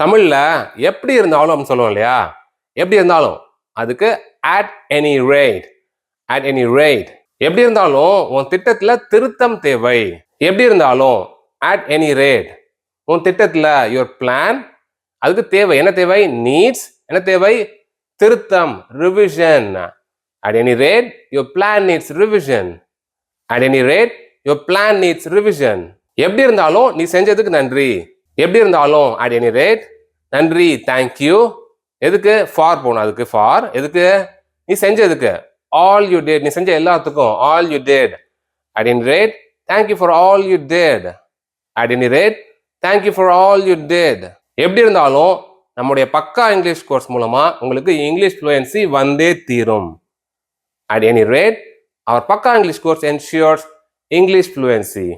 தமிழ்ல எப்படி இருந்தாலும் அப்படின்னு சொல்லுவோம் இல்லையா? எப்படி இருந்தாலும் அதுக்கு at any rate. at any rate. எப்படி இருந்தாலும் உன் திட்டத்துல திருத்தம் தேவை. எப்படி இருந்தாலும் at any rate. உன் திட்டத்துல your plan அதுக்கு தேவை என்ன தேவை? needs என்ன தேவை? திருத்தம் revision. at any rate your plan needs revision. at any rate your plan needs revision. எப்படி இருந்தாலும் நீ செஞ்சதுக்கு நன்றி. எப்படி இருந்தாலும் at any rate நன்றி thank you. எதுக்கு? for போகணும். அதுக்கு for எதுக்கு? நீ செஞ்சதுக்கு all you did. நீ செஞ்ச எல்லாத்துக்கும் all you did. at any rate thank you for all you did. at any rate thank you for all you did. எப்படி இருந்தாலும் நம்முடைய பக்கா இங்கிலீஷ் கோர்ஸ் மூலமா உங்களுக்கு இங்கிலீஷ் fluency வந்தே தீரும். at any rate our Pakka English course ensures English fluency.